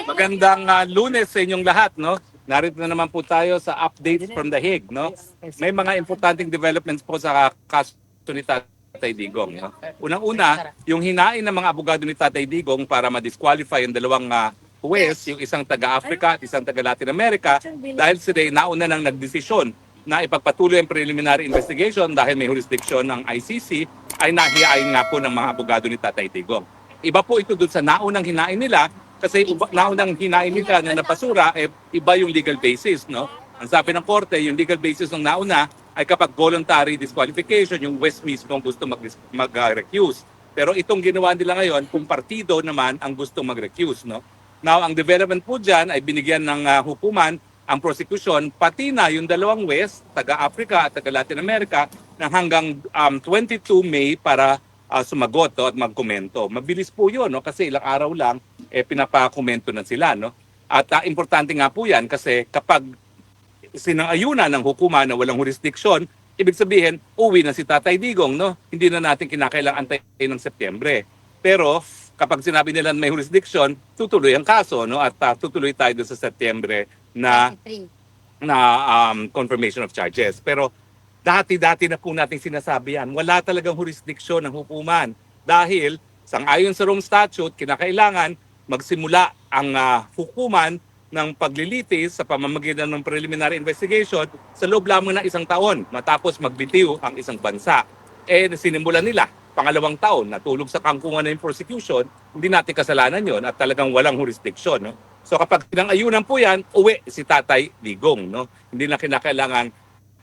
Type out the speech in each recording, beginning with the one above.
Magandang Lunes sa inyong lahat, no? Narito na naman po tayo sa updates from The Hague, no? May mga importanteng developments po sa kaso ni Tatay Digong, no? Unang-una, yung hinain ng mga abogado ni Tatay Digong para ma-disqualify yung dalawang huwes, yung isang taga-Africa at isang taga-Latin America, dahil sila nauna nang nagdesisyon na ipagpatuloy ang preliminary investigation dahil may jurisdiction ng ICC, ay nahihain nga po ng mga abogado ni Tatay Digong. Iba po ito dun sa naunang hinain nila, kasi naunang hinain nila na napasura, iba yung legal basis, no? Ang sabi ng korte, yung legal basis ng nauna ay kapag voluntary disqualification, yung West mismo ang gusto mag-recuse. Pero itong ginawa nila ngayon, kung partido naman ang gusto mag-recuse, no? Now, ang development po dyan ay binigyan ng hukuman ang prosecution, pati na yung dalawang West, taga-Africa at taga-Latin America, ng hanggang 22 May para sumagot at magkomento. Mabilis po yun, no? Kasi ilang araw lang, pinapakomento na sila. No? At importante nga po yan kasi kapag sinangayunan ng hukuman na walang jurisdiction, ibig sabihin, uwi na si Tatay Digong. No? Hindi na natin kinakailangan antayin ng Setyembre. Pero kapag sinabi nila may jurisdiction, tutuloy ang kaso. No? At tutuloy tayo doon sa Setyembre na confirmation of charges. Pero dati-dati na po natin sinasabi yan, wala talagang jurisdiction ng hukuman dahil sangayon sa Rome Statute, kinakailangan magsimula ang hukuman ng paglilitis sa pamamagitan ng preliminary investigation sa loob lamang ng isang taon matapos magbitiw ang isang bansa. Sinimulan nila, pangalawang taon, natulog sa kangkungan na yung prosecution, hindi natin kasalanan yon at talagang walang jurisdiction. No? So kapag pinangayunan po yan, uwi si Tatay Digong. No? Hindi na kinakailangan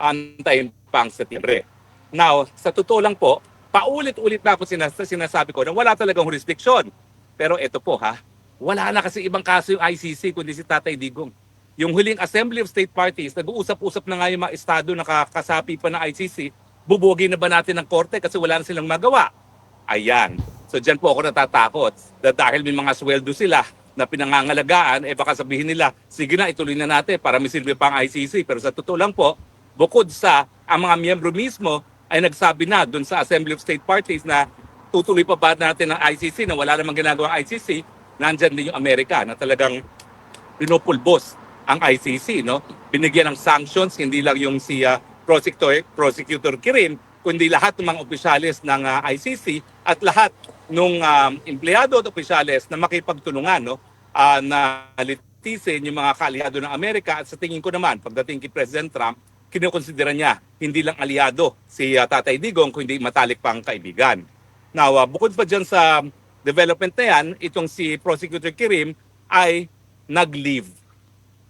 antayin pang Setyembre. Now, sa totoo lang po, paulit-ulit na ako sinasabi ko na wala talagang jurisdiction. Pero ito po wala na kasi ibang kaso yung ICC kundi si Tatay Digong. Yung huling Assembly of State Parties, nag-uusap-usap na nga yung mga estado na kasapi pa ng ICC, bubugi na ba natin ng korte kasi wala na silang magawa? Ayan. So dyan po ako natatakot dahil may mga sweldo sila na pinangangalagaan, baka sabihin nila, sige na, ituloy na natin para may silbi pa ang ICC. Pero sa totoo lang po, bukod sa ang mga miyembro mismo ay nagsabi na doon sa Assembly of State Parties na tutuloy pa ba natin ng ICC na wala namang ginagawa ang ICC, nandyan din yung Amerika na talagang pinupulbos ang ICC. No? Binigyan ng sanctions, hindi lang yung si Prosecutor Kirin, kundi lahat ng mga opisyalis ng ICC at lahat ng empleyado at opisyalis na makipagtulungan na litisin yung mga kaalyado ng Amerika. At sa tingin ko naman, pagdating kay President Trump, kinukonsidera niya hindi lang aliado si Tatay Digong, kundi matalik pang kaibigan. Now, bukod pa dyan sa development na yan, itong si Prosecutor Kirim ay nag-leave.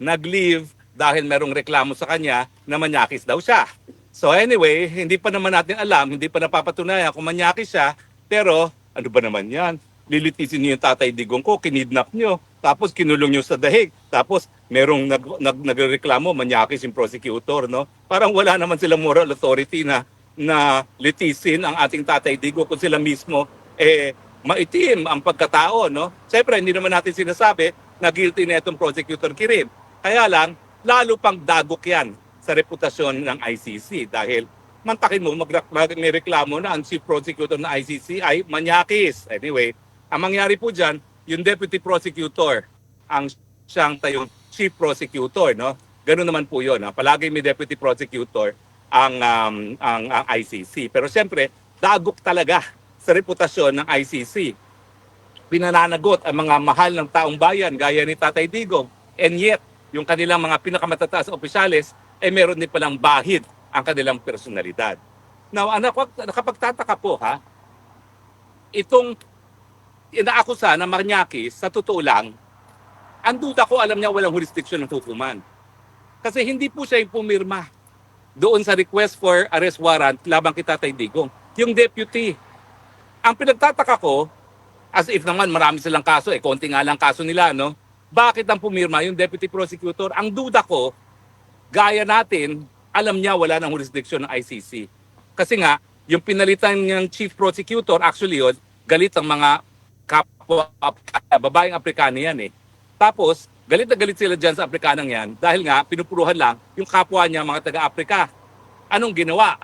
Nag-leave dahil merong reklamo sa kanya na manyakis daw siya. So anyway, hindi pa naman natin alam, hindi pa napapatunayan kung manyakis siya, pero ano ba naman yan? Lilitisin niyo yung Tatay Digong ko, kinidnap niyo, tapos kinulong niyo sa dahig, tapos merong nagreklamo, manyakis yung prosecutor, no? Parang wala naman silang moral authority na litisin ang ating Tatay Digong kung sila mismo maitim ang pagkatao, no? Siyempre, hindi naman natin sinasabi na guilty na itong prosecutor Kirim. Kaya lang, lalo pang dagok yan sa reputasyon ng ICC dahil mantakin mo, may reklamo na ang chief prosecutor ng ICC ay manyakis. Anyway, ang mangyari po dyan, yung deputy prosecutor ang siyang tayong chief prosecutor, no? Ganun naman po yun. Palagi may deputy prosecutor ang ICC. Pero siyempre, dagok talaga sa reputasyon ng ICC. Pinananagot ang mga mahal ng taong bayan gaya ni Tatay Digong. And yet, yung kanilang mga pinakamatataas na opisyales meron din palang bahid ang kanilang personalidad. Now, nakapagtataka po itong inaakusa na manyakis, sa totoo lang, ang duda ko alam niya walang jurisdiction ng hukuman. Kasi hindi po siya yung pumirma doon sa request for arrest warrant labang kay Tatay Digong. Yung deputy. Ang pinagtataka ko, as if naman marami silang kaso, konti nga lang kaso nila, no? Bakit ang pumirma yung deputy prosecutor? Ang duda ko, gaya natin, alam niya wala ng jurisdiction ng ICC. Kasi nga, yung pinalitan ng chief prosecutor, actually yun, galit ang mga kapwa, babaeng Aprikano yan Tapos, galit na galit sila dyan sa Aprikanang yan dahil nga, pinupuruhan lang yung kapwa niya mga taga-Aprika. Anong ginawa?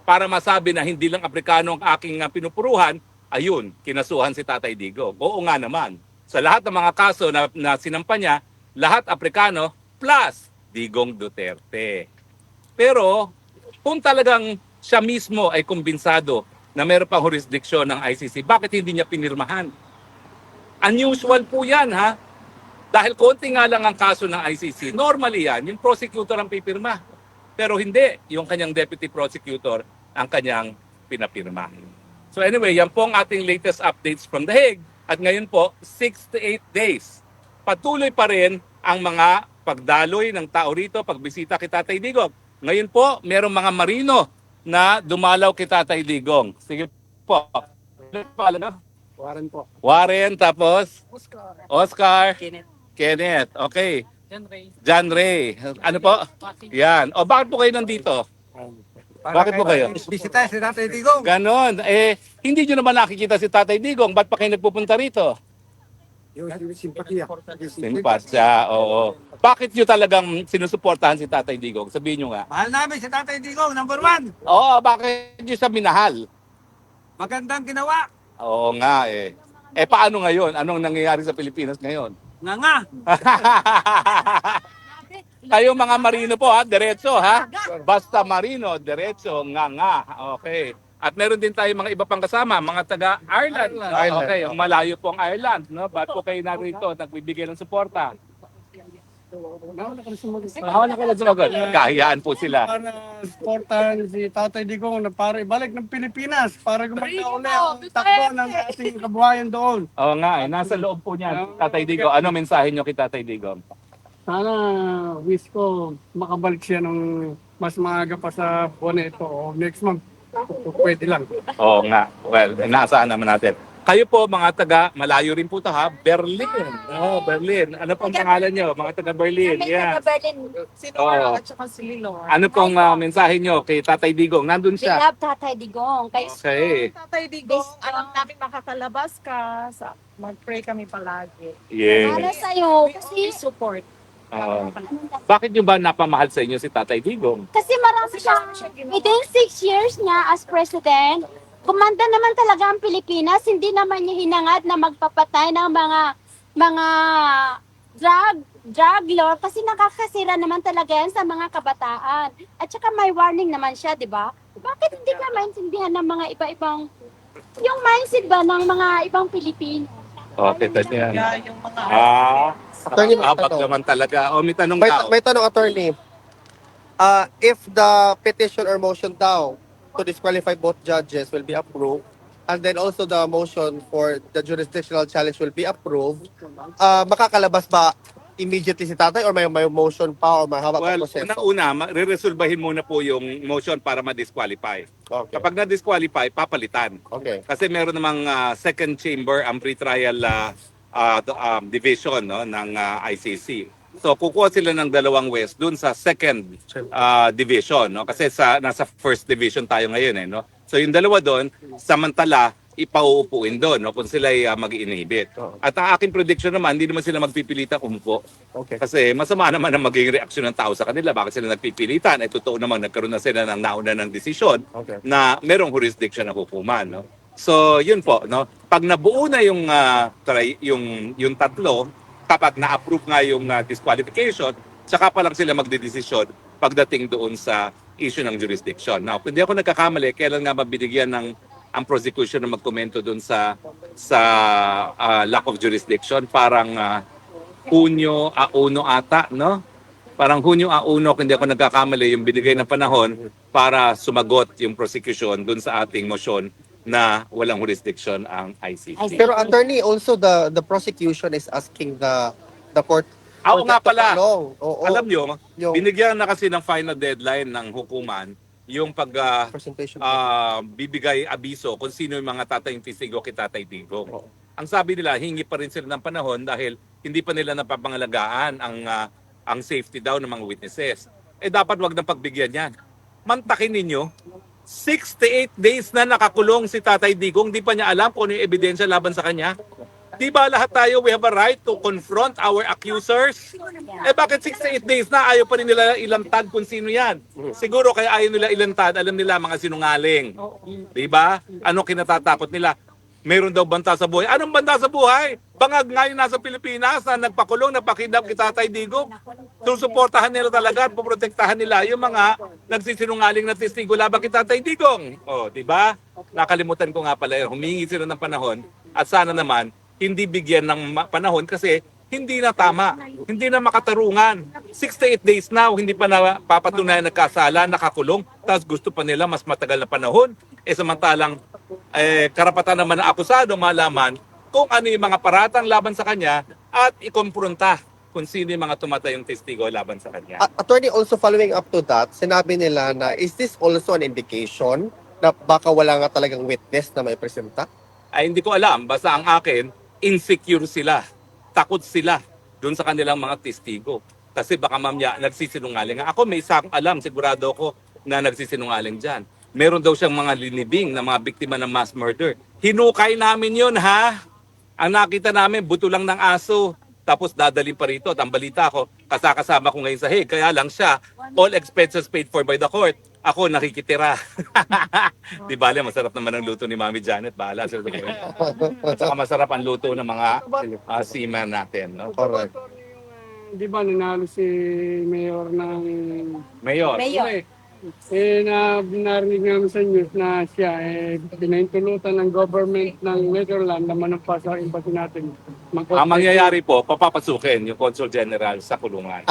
Para masabi na hindi lang Aprikano ang aking pinupuruhan, ayun, kinasuhan si Tatay Digong. Oo nga naman. Sa lahat ng mga kaso na sinampa niya, lahat Aprikano plus Digong Duterte. Pero kung talagang siya mismo ay kumbensado na meron pang jurisdiction ng ICC, bakit hindi niya pinirmahan? Unusual po yan, ha? Dahil konti nga lang ang kaso ng ICC. Normally yan, yung prosecutor ang pipirma. Pero hindi, yung kanyang deputy prosecutor ang kanyang pinapirma. So anyway, yan po ang ating latest updates from The Hague. At ngayon po, 6 to 8 days. Patuloy pa rin ang mga pagdaloy ng tao rito, pagbisita kay Tatay Digong. Ngayon po, merong mga marino na dumalaw kay Tatay Digong. Sige po. Ano pangalan? Warren po. Warren, tapos Oscar. Oscar, Kenneth. Kenneth, okay. John Ray. John Ray, ano po? Yan. O bakit po kayo nandito? Bakit po kayo? Bisita si Tatay Digong. Ganon. Hindi nyo naman nakikita si Tatay Digong. Ba't pa kayo nagpupunta rito? Yung simpatiya. Simpatya, oo. Bakit nyo talagang sinusuportahan si Tatay Digong? Sabihin nyo nga. Mahal namin si Tatay Digong, number 1. Oo, bakit nyo siya minahal? Magandang ginawa. Oo nga eh. Paano ngayon? Anong nangyayari sa Pilipinas ngayon? Nga. Kayo mga marino po ha, diretso ha. Basta marino, diretso, nga. Okay. At meron din tayo mga iba pang kasama, mga taga Ireland. Okay, ang malayo po ang Ireland, no? Ba't po kayo narito nagbibigay ng suporta? Nahawa na kayo sumagot. Kahiyaan po sila. Para supportahan si Tatay Digong na para ibalik ng Pilipinas para gumanda ulit ang takbo ng ating kabuhayan doon. Oo nga, nasa loob po niya, Tatay Digong. Ano mensahe niyo kay Tatay Digong? Sana wish ko makabalik siya ng mas maaga pa sa buwan na ito o next month. Pwede lang. Oo nga. Well, inaasahan naman natin. Kayo po mga taga, malayo rin po ito ha, Berlin. Berlin. Ano pong pangalan niyo? Mga taga Berlin. Yeah. Si Oo. Nora at saka si Lilor. Ano pong mensahe niyo kay Tatay Digong? Nandun We siya. love Tatay Digong. Kay Okay. Tatay Digong, alam namin makakalabas ka. Mag-pray kami palagi. para Yes. sa'yo. Kasi, Support. Bakit nyo ba napamahal sa inyo si Tatay Digong? kasi marami siyang, within 6 years niya as president, kumanda naman talaga ang Pilipinas. Hindi naman niya hinangad na magpapatay ng mga drug lord kasi nakakasira naman talaga yan sa mga kabataan. At saka may warning naman siya, di ba? Bakit hindi ka maintindihan ng mga iba-ibang, yung mindset ba ng mga ibang Pilipino? Okay, yan. Kaya yung mga Attorney, may Abag tanong. naman talaga. O, may tanong May, tao. may tanong, attorney. If the petition or motion daw to disqualify both judges will be approved, and then also the motion for the jurisdictional challenge will be approved, makakalabas ba immediately si tatay or may motion pa or mahaba pa Well, proseso? unang-una, re-resolbahin muna po yung motion para ma-disqualify. Okay. Kapag na-disqualify, papalitan. Okay. Kasi meron namang second chamber ang pre-trial division no, ng ICC. So kukuha sila ng dalawang West dun sa second division. No? Kasi nasa first division tayo ngayon. No? So yung dalawa doon, samantala, ipauupuin doon no? Kung sila mag-inhibit. At ang aking prediction naman, hindi naman sila magpipilitan umupo. Okay. Kasi masama naman ang magiging reaksyon ng tao sa kanila. Bakit sila nagpipilitan? Totoo naman, nagkaroon na sila ng nauna ng desisyon Okay. na merong jurisdiction na hukuman. No? So, yun po. No? Pag nabuo na yung tatlo, kapag na-approve nga yung disqualification, saka pa lang sila magdedesisyon pagdating doon sa issue ng jurisdiction. Now, kung hindi ako nagkakamali, kailan nga mabinigyan ng ang prosecution na magkomento doon sa lack of jurisdiction? Parang Hunyo A1 ata, no? Parang Hunyo A1, kung hindi ako nagkakamali, yung binigay na panahon para sumagot yung prosecution doon sa ating motion na walang jurisdiction ang ICC. Pero attorney, also the prosecution is asking the court Oo nga pala. Oo. Alam nyo, Yung binigyan na kasi ng final deadline ng hukuman yung presentation. bibigay abiso kung sino yung mga tatayong testigo kay Tatay Digong. Oo. Ang sabi nila, hingi pa rin sila ng panahon dahil hindi pa nila napapangalagaan ang safety daw ng mga witnesses. Dapat wag nang pagbigyan yan. Mantakin ninyo, 6 to 8 days na nakakulong si Tatay Digong, di pa niya alam kung ano yung ebidensya laban sa kanya. Di ba lahat tayo, we have a right to confront our accusers? Bakit 6 to 8 days na ayaw pa rin nila ilantad kung sino yan? Siguro kaya ayaw nila ilantad, alam nila mga sinungaling. Di ba? Ano kinatatakot nila? meron daw banta sa buhay. Anong banta sa buhay? Bangag ngayon nasa Pilipinas na nagpakulong, napakidnap kay Tatay Digong. Susuportahan nila talaga at poprotektahan nila yung mga nagsisinungaling na testigo laban kay Tatay Digong. O, di ba? Nakalimutan ko nga pala, humingi sila ng panahon at sana naman hindi bigyan ng panahon kasi hindi na tama, hindi na makatarungan. 68 days now, hindi pa na papatunayan nagkasala, nakakulong, tapos gusto pa nila mas matagal na panahon. Samantalang karapatan naman ng akusado malaman kung ano yung mga paratang laban sa kanya at ikompronta kung sino yung mga tumatayong testigo laban sa kanya. Attorney, also following up to that, sinabi nila na is this also an indication na baka wala nga talagang witness na may presenta? Ay hindi ko alam, basta ang akin, insecure sila, takot sila doon sa kanilang mga testigo. Kasi baka mamaya nagsisinungaling. Ako may isang alam, sigurado ako na nagsisinungaling dyan. Meron daw siyang mga linibing na mga biktima ng mass murder. Hinukay namin yun, ha? Ang nakita namin, buto lang ng aso. Tapos dadali pa rito. At ang balita ko, kasama ko ngayon sa Hague. Kaya lang siya, all expenses paid for by the court. Ako nakikitira. Di bale, masarap naman ang luto ni Mami Janet. Bahala sila sa gawin. At saka masarap ang luto ng mga seaman natin. No? Correct. Di ba nanalo si Mayor ng Mayor. Mayor. narinig namin sa news na siya pinahintulutan ng government ng Netherlands na manumpa sa embassy natin. Ang mangyayari po, papapasukin yung Consul General sa kulungan.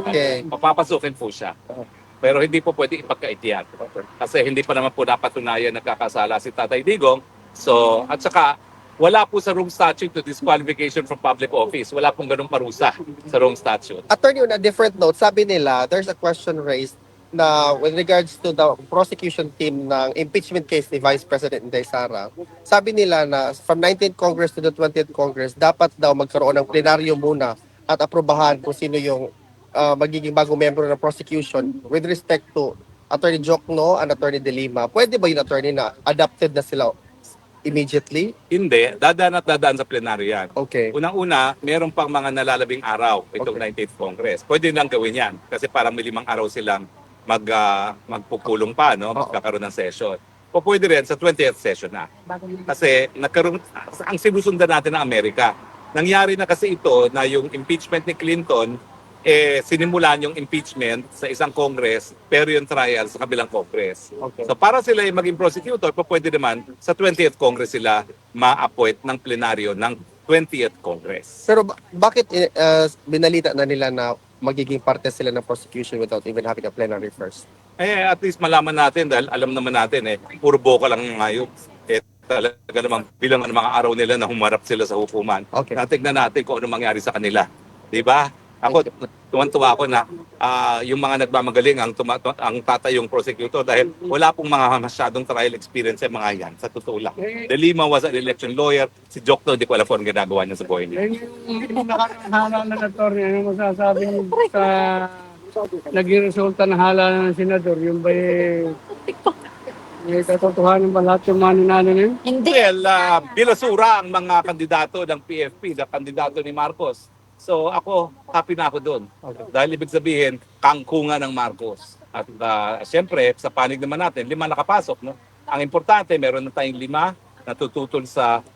Okay. Papapasukin po siya. Pero hindi po pwede ipagkaitiyan. Kasi hindi pa naman po napatunayan nagkakasala si Tatay Digong. So, at saka, wala po sa Rome Statute to disqualification from public office. Wala pong ganung parusa sa Rome Statute. Attorney, on a different note, sabi nila, there's a question raised na with regards to the prosecution team ng impeachment case ni Vice President Inday Sara. Sabi nila na from 19th Congress to the 20th Congress, dapat daw magkaroon ng plenaryo muna at aprobahan kung sino yung magiging bagong membro ng prosecution with respect to Attorney Jokno and Attorney De Lima. Pwede ba yung attorney na adopted na sila immediately? Hindi, dadaan at dadaan sa plenaryo yan. Okay. Unang-una, meron pang mga nalalabing araw itong 19th Congress. Pwede nang gawin yan kasi parang may 5 araw silang magpupulong pa, no? Magkakaroon ng session. O pwede rin sa 20th session na. Kasi nagkaroon, ang sinusundan natin ng Amerika, nangyari na kasi ito na yung impeachment ni Clinton, sinimulan yung impeachment sa isang Congress, pero yung trial sa kabilang Congress. Okay. So para sila yung maging prosecutor, pwede naman sa 20th Congress sila ma-appoint ng plenaryo ng 20th Congress. Pero bakit binalita na nila na magiging parte sila ng prosecution without even having a plenary first? At least malaman natin dahil alam naman natin puro boka lang ngayon. Talaga namang bilang ng mga araw nila na humarap sila sa hukuman. Okay. Tignan natin kung ano mangyari sa kanila. 'Di ba? Ako, tuwan-tuwa ako na yung mga nagmamagaling ang tatayong prosecutor dahil wala pong mga masyadong trial experience sa mga yan, sa totoo lang. De Lima was an election lawyer, si Jokno, di ko alam kung ginagawa niya sa buhay niya. Yung nakakahala ng attorney, ano masasabi sa naging resulta ng hala ng senador, yung ba may katotohanan ba lahat yung mananalo na yun? Hindi. Well, bilasura ang mga kandidato ng PFP, na kandidato ni Marcos. So ako, happy na ako doon. Dahil ibig sabihin, kangkungan ng Marcos. At siyempre, sa panig naman natin, 5 nakapasok. No? Ang importante, meron na tayong 5 na tututol sa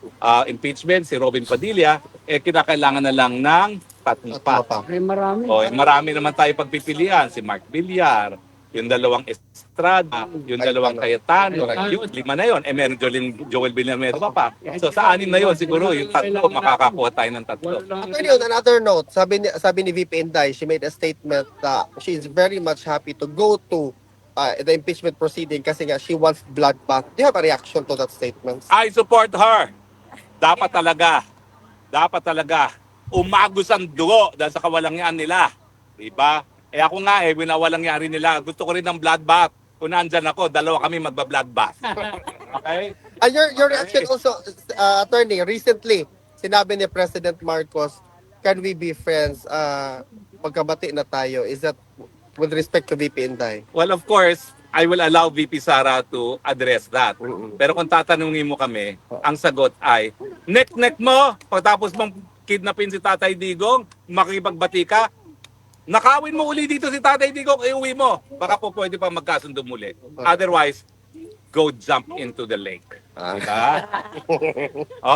impeachment. Si Robin Padilla, kinakailangan na lang ng 3 pa. Ay marami. Marami naman tayo pagpipilian. Si Mark Villar, yung 2 Estrada, yung 2 Cayetano, yung 5 na yun. Meron Joel Villanueva pa. So sa 6 na yun, siguro yung 3 makakakuha tayo ng 3. Attorney, on another note, sabi ni VP Inday, she made a statement that she is very much happy to go to the impeachment proceeding kasi nga she wants bloodbath. Do you have a reaction to that statement? I support her. Dapat talaga umagos ang dugo dahil sa kawalangyaan nila. Diba? Ako nga winawalangyari nila. Gusto ko rin ng bloodbath. Kung nandyan ako, 2 kami magba-bloodbath. Okay? And your reaction also, attorney, recently, sinabi ni President Marcos, can we be friends? Magkabati na tayo. Is that with respect to VP Inday? Well, of course, I will allow VP Sara to address that. Pero kung tatanungin mo kami, ang sagot ay, nek-nek mo, pagtapos mong kidnapin si Tatay Digong, makipagbati ka, nakawin mo uli dito si Tatay Digong, iuwi mo. Baka po pwede pa magkasundo muli. Otherwise, go jump into the lake. Ah. Diba?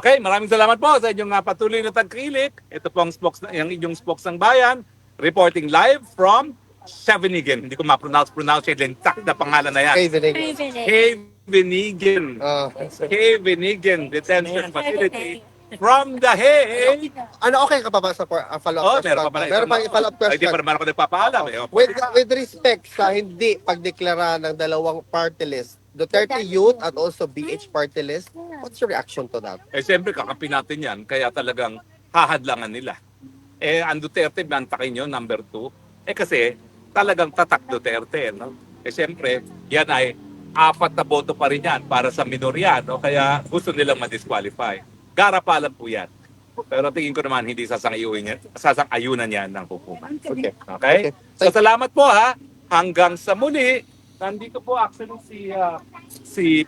Okay, maraming salamat po sa inyong patuloy na tagkilik. Ito po ang yung inyong spokes ng bayan, reporting live from Shevenigan. Hindi ko ma-pronounce yung lintak na pangalan na yan. Okay, Vinay. Shevenigan. Shevenigan Detention Facility from The Hague. Ano, okay ka pa ba sa follow-up Oh, question? meron pa pala. Meron pa follow-up Ay, di question. pa naman ako nagpapaalam. Eh. With respect sa hindi pagdeklara ng dalawang party list, Duterte Youth at also BH party list, what's your reaction to that? Eh, siyempre, kakampi natin yan. Kaya talagang hahadlangan nila. Eh, ang Duterte, mantakin nyo, number 2. Eh, kasi talagang tatak Duterte, no? Eh, siyempre, yan ay 4 na boto pa rin yan para sa minorya, no? Kaya gusto nilang ma-disqualify. Garapalan po yan. Pero tingin ko naman hindi sasang-ayunan yan ng hukuman. Okay. Okay? So, salamat po ha. Hanggang sa muli. Nandito po actually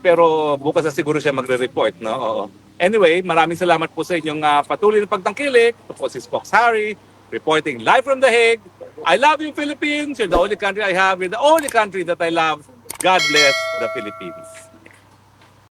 pero bukas na siguro siya magre-report, no? Oo. Anyway, maraming salamat po sa inyong patuloy na pagtangkilik. Ito po si Spokes Harry, reporting live from The Hague. I love you, Philippines. You're the only country I have. You're the only country that I love. God bless the Philippines.